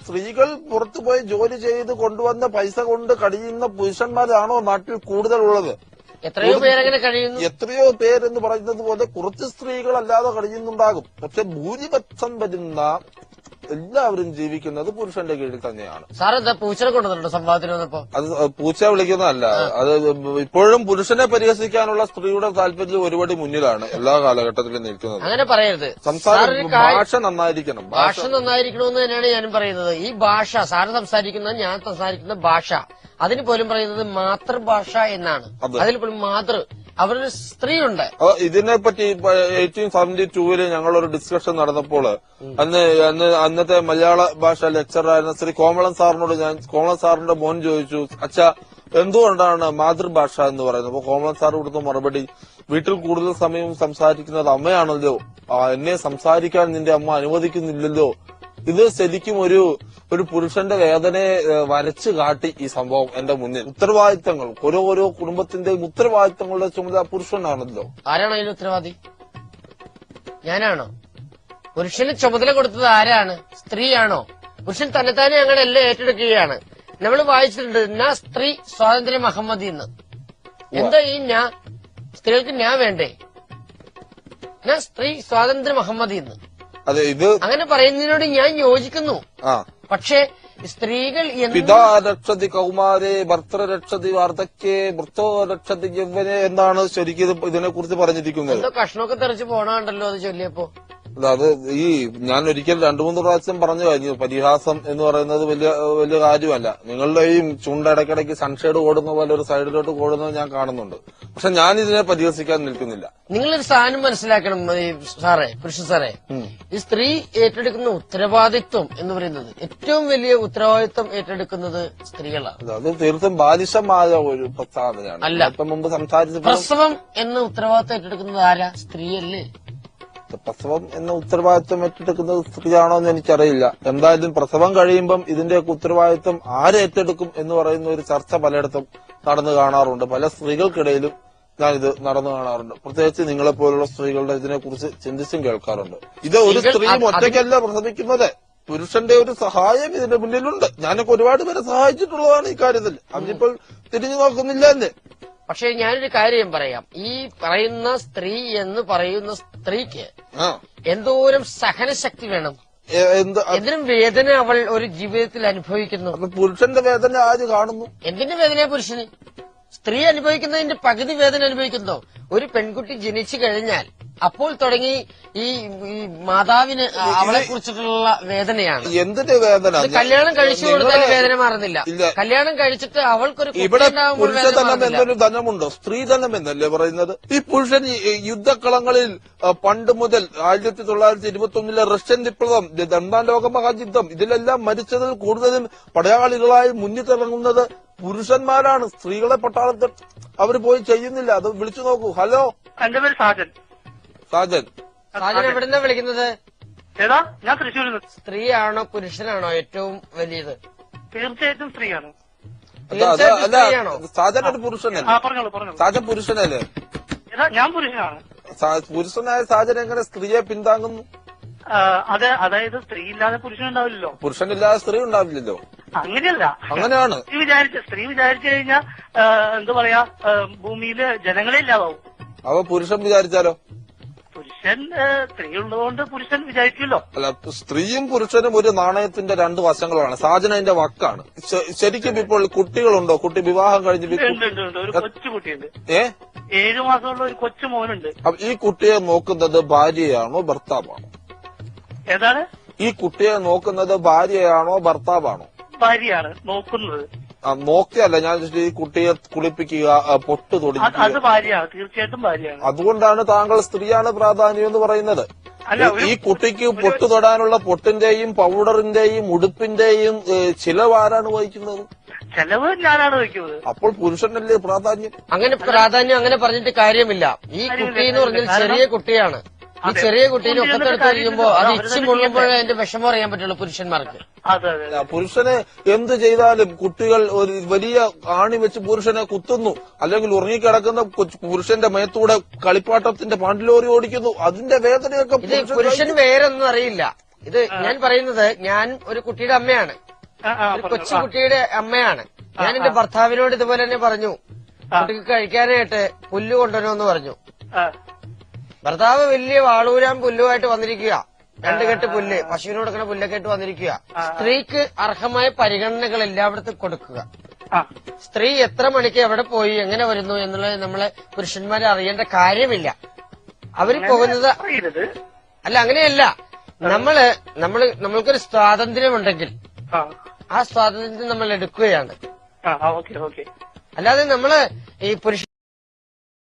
സ്ത്രീകൾ പുറത്തുപോയി ജോലി ചെയ്ത് കൊണ്ടുവന്ന പൈസ കൊണ്ട് കഴിയുന്ന പുരുഷന്മാരാണോ നാട്ടിൽ കൂടുതലുള്ളത്? എത്രയോ പേരങ്ങനെ കഴിയുന്നു. എത്രയോ പേരെന്ന് പറയുന്നത് പോലെ കുറച്ച് സ്ത്രീകളല്ലാതെ കഴിയുന്നുണ്ടാകും. പക്ഷെ ഭൂരിപക്ഷം വരുന്ന എല്ലാവരും ജീവിക്കുന്നത് പുരുഷന്റെ കീഴിൽ തന്നെയാണ്. സാർ എന്താ പൂച്ചനെ കൊണ്ടുവന്നിട്ടുണ്ടോ സംവാദത്തിന് വന്നപ്പോ? അത് പൂച്ച വിളിക്കുന്നതല്ല, അത് ഇപ്പോഴും പുരുഷനെ പരിഹസിക്കാനുള്ള സ്ത്രീയുടെ താല്പര്യം ഒരുപടി മുന്നിലാണ് എല്ലാ കാലഘട്ടത്തിലും നിൽക്കുന്നത്. അങ്ങനെ പറയരുത്. ഭാഷ നന്നായിരിക്കണം. ഭാഷ നന്നായിരിക്കണമെന്ന് തന്നെയാണ് ഞാനും പറയുന്നത്. ഈ ഭാഷ സാറ് സംസാരിക്കുന്ന ഞാൻ സംസാരിക്കുന്ന ഭാഷ അതിന് പോലും പറയുന്നത് മാതൃഭാഷ എന്നാണ്. അതിൽ പോലും മാതൃ അവരൊരു സ്ത്രീയുണ്ട്. ഇതിനെപ്പറ്റി 1872 ഞങ്ങളൊരു ഡിസ്കഷൻ നടന്നപ്പോൾ അന്നത്തെ മലയാള ഭാഷ ലെക്ചറായിരുന്ന ശ്രീ കോമളം സാറിന്റെ മോൻ ചോദിച്ചു, അച്ഛാ എന്തുകൊണ്ടാണ് മാതൃഭാഷ എന്ന് പറയുന്നത്? അപ്പൊ കോമളം സാർ കൊടുത്ത മറുപടി, വീട്ടിൽ കൂടുതൽ സമയം സംസാരിക്കുന്നത് അമ്മയാണല്ലോ, എന്നെ സംസാരിക്കാൻ നിന്റെ അമ്മ അനുവദിക്കുന്നില്ലല്ലോ. ഇത് ശരിക്കും ഒരു പുരുഷന്റെ വേദനയെ വരച്ചു കാട്ടി ഈ സംഭവം എന്റെ മുന്നിൽ. ഉത്തരവാദിത്തങ്ങൾ, ഓരോ കുടുംബത്തിന്റെയും ഉത്തരവാദിത്തങ്ങളുടെ ചുമതല പുരുഷനാണല്ലോ. ആരാണോ അതിന് ഉത്തരവാദി? ഞാനാണോ? പുരുഷന് ചുമതല കൊടുത്തത് ആരാണ്? സ്ത്രീയാണോ? പുരുഷൻ തന്നെത്താനെ അങ്ങനെ എല്ലാം ഏറ്റെടുക്കുകയാണ്. നമ്മൾ വായിച്ചിട്ടുണ്ട് നാ സ്ത്രീ സ്വാതന്ത്ര്യ മഹമ്മദി എന്ന്. എന്താ ഈ ഞാൻ സ്ത്രീകൾക്ക് ഞാൻ വേണ്ടേ? നാ സ്ത്രീ സ്വാതന്ത്ര്യ മഹമ്മദി എന്ന് അതെ, ഇത് അങ്ങനെ പറയുന്നതിനോട് ഞാൻ യോജിക്കുന്നു. പക്ഷേ സ്ത്രീകൾ പിതാ രക്ഷതി കൗമാരെ ഭർത്തൃരക്ഷതി വാർദ്ധക്യേ വൃത്തോ രക്ഷതി യൗവനെ എന്നാണ് ശരിക്കും ഇതിനെ കുറിച്ച് പറഞ്ഞിരിക്കുന്നത്. എന്തോ കഷ്ണമൊക്കെ തെറിച്ച് പോണുണ്ടല്ലോ അത് ചൊല്ലിയപ്പോ. അത് ഞാൻ ഒരിക്കൽ 2-3 പ്രാവശ്യം പറഞ്ഞു കഴിഞ്ഞു, പരിഹാസം എന്ന് പറയുന്നത് വലിയ കാര്യമല്ല. നിങ്ങളുടെയും ചുണ്ട ഇടയ്ക്കിടയ്ക്ക് സൺഷെയ്ഡ് ഓടുന്ന പോലെ ഒരു സൈഡിലോട്ട് ഓടുന്നത് ഞാൻ കാണുന്നുണ്ട്. പക്ഷെ ഞാൻ ഇതിനെ പരിഹസിക്കാൻ നിൽക്കുന്നില്ല. നിങ്ങളൊരു സാധനം മനസ്സിലാക്കണം സാറേ, പുരുഷൻ സാറേ, ഈ സ്ത്രീ ഏറ്റെടുക്കുന്ന ഉത്തരവാദിത്വം എന്ന് പറയുന്നത് ഏറ്റവും വലിയ ഉത്തരവാദിത്വം ഏറ്റെടുക്കുന്നത് സ്ത്രീകളാണ്. അത് തീർത്തും ബാലിശമായ ഒരു പ്രസ്താവനയാണ്. അല്ല, ഇപ്പം മുമ്പ് സംസാരിച്ച പ്രസവം എന്ന ഉത്തരവാദിത്വം ഏറ്റെടുക്കുന്നത് ആരാ? സ്ത്രീയല്ലേ? പ്രസവം എന്ന ഉത്തരവാദിത്വം ഏറ്റെടുക്കുന്നത് സ്ത്രീയാണോ എന്ന് എനിക്കറിയില്ല. എന്തായാലും പ്രസവം കഴിയുമ്പം ഇതിന്റെയൊക്കെ ഉത്തരവാദിത്വം ആരേറ്റെടുക്കും എന്ന് പറയുന്ന ഒരു ചർച്ച പലയിടത്തും നടന്നു കാണാറുണ്ട്. പല സ്ത്രീകൾക്കിടയിലും ഞാനിത് നടന്നു കാണാറുണ്ട്. പ്രത്യേകിച്ച് നിങ്ങളെപ്പോലുള്ള സ്ത്രീകളുടെ ഇതിനെക്കുറിച്ച് ചിന്തിച്ചും കേൾക്കാറുണ്ട്. ഇത് ഒരു സ്ത്രീയും ഒറ്റയ്ക്കല്ല പ്രസവിക്കുന്നത്, പുരുഷന്റെ ഒരു സഹായം ഇതിന്റെ മുന്നിലുണ്ട്. ഞാനൊക്കെ ഒരുപാട് പേരെ സഹായിച്ചിട്ടുള്ളതാണ് ഈ കാര്യത്തിൽ. അവരിപ്പോൾ തിരിഞ്ഞു നോക്കുന്നില്ല എന്നെ. പക്ഷെ ഞാനൊരു കാര്യം പറയാം, ഈ പറയുന്ന സ്ത്രീ എന്ന് പറയുന്ന സ്ത്രീക്ക് എന്തോരം സഹനശക്തി വേണം, എന്തിനും വേദന അവൾ ഒരു ജീവിതത്തിൽ അനുഭവിക്കുന്നു. പുരുഷന്റെ വേദന ആര് കാണുന്നു? എന്തിന്റെ വേദനയാ പുരുഷന്? സ്ത്രീ അനുഭവിക്കുന്നതിന്റെ പകുതി വേദന അനുഭവിക്കുന്നോ? ഒരു പെൺകുട്ടി ജനിച്ചു കഴിഞ്ഞാൽ അപ്പോൾ തുടങ്ങി ഈ മാതാവിന് അവളെ കുറിച്ചിട്ടുള്ള വേദനയാണ്. എന്തിന്റെ വേദന? കല്യാണം കഴിച്ചു കൊടുത്താൽ വേദന മാറുന്നില്ല. കല്യാണം കഴിച്ചിട്ട് അവൾക്കൊരു ഇവിടെ പുരുഷധനം എന്നൊരു ധനമുണ്ടോ? സ്ത്രീധനം എന്നല്ലേ പറയുന്നത്? ഈ പുരുഷൻ യുദ്ധക്കളങ്ങളിൽ പണ്ട് മുതൽ 1921 റഷ്യൻ വിപ്ലവം, 2ാം ലോക മഹായുദ്ധം, ഇതിലെല്ലാം മരിച്ചതിൽ കൂടുതലും പടയാളികളായി മുന്നിട്ടിറങ്ങുന്നത് പുരുഷന്മാരാണ്. സ്ത്രീകളെ പട്ടാളത്തിൽ അവർ പോയി ചെയ്യുന്നില്ല. അത് വിളിച്ചു നോക്കൂ. ഹലോ, എന്റെ പേര് സാജൻ. സാജൻ എവിടുന്നാ വിളിക്കുന്നത്? ഏതാ? ഞാൻ തൃശ്ശൂരിൽ നിന്ന്. സ്ത്രീയാണോ പുരുഷനാണോ ഏറ്റവും വലിയത്? തീർച്ചയായിട്ടും സ്ത്രീയാണ്. സാജൻ ഒരു പുരുഷനല്ലേ? പറഞ്ഞോളൂ. സാജൻ പുരുഷനല്ലേ? ഞാൻ പുരുഷനാണ്. പുരുഷനായ സാജൻ എങ്ങനെ സ്ത്രീയെ പിന്താങ്ങുന്നു? അതായത് സ്ത്രീ ഇല്ലാതെ പുരുഷൻ ഉണ്ടാവില്ലല്ലോ, പുരുഷനില്ലാതെ സ്ത്രീ ഉണ്ടാവില്ലല്ലോ. അങ്ങനെയല്ല, അങ്ങനെയാണ്. സ്ത്രീ വിചാരിച്ചു കഴിഞ്ഞാൽ എന്താ പറയാ, ഭൂമിയില് ജനങ്ങളെ ഇല്ലാതാവും. അപ്പൊ പുരുഷൻ വിചാരിച്ചാലോ? പുരുഷൻ സ്ത്രീ ഉള്ളതുകൊണ്ട് പുരുഷൻ വിചാരിക്കുമല്ലോ. അല്ല, സ്ത്രീയും പുരുഷനും ഒരു നാണയത്തിന്റെ 2 വശങ്ങളാണ്. സാജൻ അതിന്റെ വക്കാണ്. ശരിക്കും ഇപ്പോൾ കുട്ടികളുണ്ടോ? കുട്ടി വിവാഹം കഴിഞ്ഞ് ഒരു കൊച്ചുകുട്ടിയുണ്ട്. 7 മാസമുള്ള ഒരു കൊച്ചു മോനുണ്ട്. അപ്പൊ ഈ കുട്ടിയെ നോക്കുന്നത് ഭാര്യയാണോ ഭർത്താവാണോ? ഏതാണ്? ഈ കുട്ടിയെ നോക്കുന്നത് ഭാര്യയാണോ ഭർത്താവാണോ? ഭാര്യയാണ് നോക്കുന്നത്. നോക്കിയല്ല ഞാൻ ഈ കുട്ടിയെ കുളിപ്പിക്കുക, പൊട്ട് തൊടിക്കുക, അത് ഭാര്യയാണ്, തീർച്ചയായിട്ടും ഭാര്യയാണ്. അതുകൊണ്ടാണ് താങ്കൾ സ്ത്രീയാണ് പ്രാധാന്യം എന്ന് പറയുന്നത്. ഈ കുട്ടിക്ക് പൊട്ട് തൊടാനുള്ള പൊട്ടിന്റെയും പൗഡറിന്റെയും ഉടുപ്പിന്റെയും ചിലവ് ആരാണ് വഹിക്കുന്നത്? ചെലവ് ഞാനാണ് വഹിക്കുന്നത്. അപ്പോൾ പുരുഷനല്ലേ പ്രാധാന്യം? അങ്ങനെ പ്രാധാന്യം അങ്ങനെ പറഞ്ഞിട്ട് കാര്യമില്ല. ഈ കുട്ടി എന്ന് പറഞ്ഞാൽ ചെറിയ കുട്ടിയാണ്. ഈ ചെറിയ കുട്ടീനെ ഒക്കത്തെടുത്ത് കഴിയുമ്പോ അത് ഇച്ചി മുള്ളുമ്പോഴേ അതിന്റെ വിഷമം അറിയാൻ പറ്റുള്ളൂ പുരുഷന്മാർക്ക്. പുരുഷനെ എന്ത് ചെയ്താലും കുട്ടികൾ ഒരു വലിയ ആണി വെച്ച് പുരുഷനെ കുത്തുന്നു, അല്ലെങ്കിൽ ഉറങ്ങിക്കിടക്കുന്ന പുരുഷന്റെ മേത്തൂടെ കളിപ്പാട്ടത്തിന്റെ പാണ്ടിലോറി ഓടിക്കുന്നു. അതിന്റെ വേദനയൊക്കെ പുരുഷന് വേറൊന്നും അറിയില്ല. ഇത് ഞാൻ പറയുന്നത്, ഞാൻ ഒരു കുട്ടിയുടെ അമ്മയാണ്, ഒരു കൊച്ചു കുട്ടിയുടെ അമ്മയാണ്. ഞാൻ എന്റെ ഭർത്താവിനോട് ഇതുപോലെ തന്നെ പറഞ്ഞു, കുട്ടിക്ക് കഴിക്കാനായിട്ട് പുല്ല് കൊണ്ടുവരുമെന്ന് പറഞ്ഞു. ഭർത്താവ് വലിയ വാളൂരാൻ പുല്ലുമായിട്ട് വന്നിരിക്കുക, 2 കെട്ട് പുല്ല്, പശുവിന് കൊടുക്കുന്ന പുല്ലൊക്കെ ആയിട്ട് വന്നിരിക്കുക. സ്ത്രീക്ക് അർഹമായ പരിഗണനകൾ എല്ലായിടത്തും കൊടുക്കുക. സ്ത്രീ എത്ര മണിക്ക് എവിടെ പോയി എങ്ങനെ വരുന്നു എന്നുള്ളത് നമ്മളെ പുരുഷന്മാരെ അറിയേണ്ട കാര്യമില്ല. അവര് പോകുന്നത് അല്ല, അങ്ങനെയല്ല. നമ്മൾക്കൊരു സ്വാതന്ത്ര്യമുണ്ടെങ്കിൽ ആ സ്വാതന്ത്ര്യം നമ്മൾ എടുക്കുകയാണ്. അല്ലാതെ നമ്മള് ഈ പുരുഷ